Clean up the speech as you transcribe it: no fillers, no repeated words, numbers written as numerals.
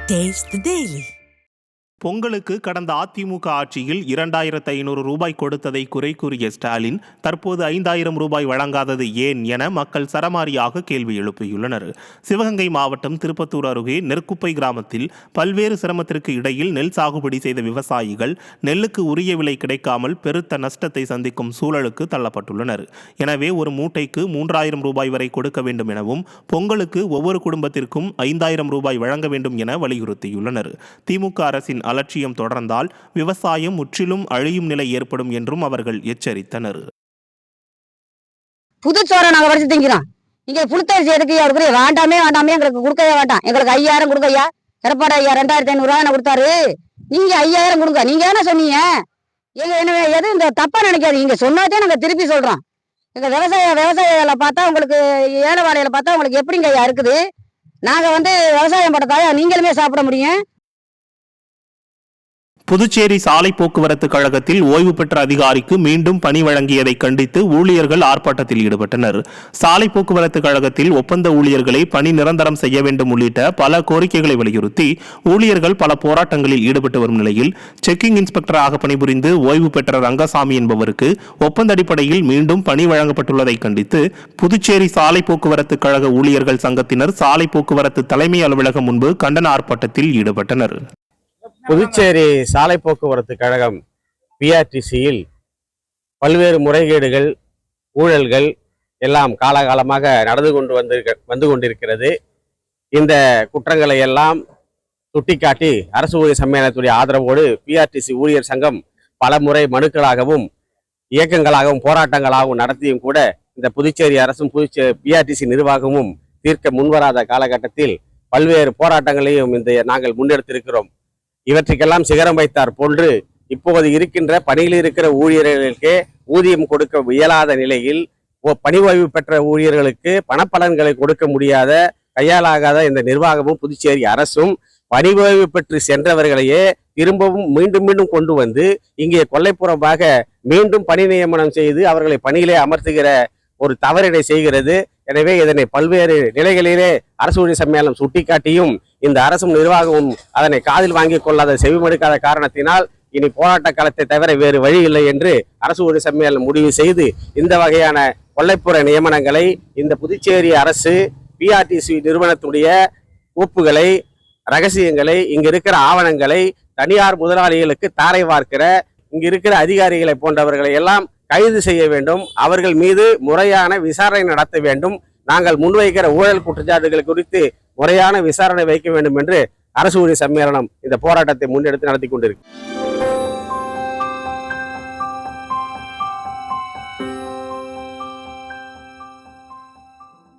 Taste the Daily. பொங்கலுக்கு கடந்த அதிமுக ஆட்சியில் 2500 ரூபாய் கொடுத்ததை குறை கூறிய ஸ்டாலின் தற்போது 5000 ரூபாய் வழங்காதது ஏன் என மக்கள் சரமாரியாக கேள்வி எழுப்பியுள்ளனர். சிவகங்கை மாவட்டம் திருப்பத்தூர் அருகே நெற்குப்பை கிராமத்தில் பல்வேறு சிரமத்திற்கு இடையில் நெல் சாகுபடி செய்த விவசாயிகள் நெல்லுக்கு உரிய விலை கிடைக்காமல் பெருத்த நஷ்டத்தை சந்திக்கும் சூழலுக்கு தள்ளப்பட்டுள்ளனர். எனவே ஒரு மூட்டைக்கு 3000 ரூபாய் வரை கொடுக்க வேண்டும் எனவும் பொங்கலுக்கு ஒவ்வொரு குடும்பத்திற்கும் 5000 ரூபாய் வழங்க வேண்டும் என வலியுறுத்தியுள்ளனர். திமுக அரசின் அலட்சியம் தொடர்ந்தால் விவசாயம் முற்றிலும் அழியும் நிலை ஏற்படும் என்றும் அவர்கள் எச்சரித்தனர். புதுச்சோரை நாங்க வடிச்சு திங்கிறோம். இங்க புழுத்தரிசி எதுக்கு அவருக்கு வேண்டாமே எங்களுக்கு கொடுக்கவே வேண்டாம். எங்களுக்கு 5000 கொடுக்கையா. எடப்பாடி ஐயா 2500 ரூபாய் கொடுத்தாரு. நீங்க 5000 கொடுங்க. நீங்க என்ன சொன்னீங்க? என்ன எது இந்த தப்பா நினைக்காது. இங்க சொன்னாதே நாங்க திருப்பி சொல்றோம். எங்க விவசாயிகளை பார்த்தா உங்களுக்கு ஏழை வாழையில பார்த்தா உங்களுக்கு எப்படிங்க ஐயா இருக்குது? நாங்க விவசாயம் பண்றதாயா நீங்களுமே சாப்பிட முடியும். புதுச்சேரி சாலை போக்குவரத்து கழகத்தில் ஓய்வு பெற்ற அதிகாரிக்கு மீண்டும் பணி வழங்கியதை கண்டித்து ஊழியர்கள் ஆர்ப்பாட்டத்தில் ஈடுபட்டனர். சாலை போக்குவரத்து கழகத்தில் ஒப்பந்த ஊழியர்களை பணி நிரந்தரம் செய்ய வேண்டும் உள்ளிட்ட பல கோரிக்கைகளை வலியுறுத்தி ஊழியர்கள் பல போராட்டங்களில் ஈடுபட்டு வரும் நிலையில் செக்கிங் இன்ஸ்பெக்டராக பணிபுரிந்து ஓய்வு பெற்ற ரங்கசாமி என்பவருக்கு ஒப்பந்த அடிப்படையில் மீண்டும் பணி வழங்கப்பட்டுள்ளதை கண்டித்து புதுச்சேரி சாலை போக்குவரத்து கழக ஊழியர்கள் சங்கத்தினர் சாலை போக்குவரத்து தலைமை அலுவலகம் முன்பு கண்டன ஆர்ப்பாட்டத்தில் ஈடுபட்டனர். புதுச்சேரி சாலை போக்குவரத்து கழகம் பிஆர்டிசியில் பல்வேறு முறைகேடுகள் ஊழல்கள் எல்லாம் காலகாலமாக வந்து கொண்டிருக்கிறது. இந்த குற்றங்களை எல்லாம் சுட்டிக்காட்டி அரசு ஊழியர் சம்மேளனத்துடைய ஆதரவோடு பிஆர்டிசி ஊழியர் சங்கம் பல முறை மனுக்களாகவும் இயக்கங்களாகவும் போராட்டங்களாகவும் நடத்தியும் கூட இந்த புதுச்சேரி அரசும் பிஆர்டிசி நிர்வாகமும் தீர்க்க முன்வராத காலகட்டத்தில் பல்வேறு போராட்டங்களையும் நாங்கள் முன்னெடுத்திருக்கிறோம். இவற்றுக்கெல்லாம் சிகரம் வைத்தார் போன்று இப்போது இருக்கின்ற பணியில் இருக்கிற ஊழியர்களுக்கே ஊதியம் கொடுக்க இயலாத நிலையில் பணி ஓய்வு பெற்ற ஊழியர்களுக்கு பணப்பலன்களை கொடுக்க முடியாத கையாலாகாத இந்த நிர்வாகமும் புதுச்சேரி அரசும் பணி ஓய்வு பெற்று சென்றவர்களையே திரும்பவும் மீண்டும் கொண்டு வந்து இங்கே கொல்லைப்புறமாக மீண்டும் பணி நியமனம் செய்து அவர்களை பணியிலே அமர்த்துகிற ஒரு தவறினை செய்கிறது. எனவே இதனை பல்வேறு நிலைகளிலே அரசு ஊழியர் சம்மேளனம் சுட்டிக்காட்டியும் இந்த அரசும் நிர்வாகமும் அதனை காதில் வாங்கிக் கொள்ளாத செவிமடுக்காத காரணத்தினால் இனி போராட்ட காலத்தை தவிர வேறு வழி இல்லை என்று அரசு ஊழியர் சம்மேளனம் முடிவு செய்து இந்த வகையான கொல்லைப்புற நியமனங்களை இந்த புதுச்சேரி அரசு பிஆர்டிசி நிறுவனத்துடைய கோப்புகளை ரகசியங்களை இங்க இருக்கிற ஆவணங்களை தனியார் முதலாளிகளுக்கு தாரை வார்க்கிற இங்க இருக்கிற அதிகாரிகளை போன்றவர்களை எல்லாம் கைது செய்ய வேண்டும். அவர்கள் மீது முறையான விசாரணை நடத்த வேண்டும். நாங்கள் முன்வைக்கிற ஊழல் குற்றச்சாட்டுகள் குறித்து முறையான விசாரணை வைக்க வேண்டும் என்று அரசு ஊழியர் சம்மேளனம் இந்த போராட்டத்தை முன்னெடுத்து நடத்தி கொண்டிருக்கு.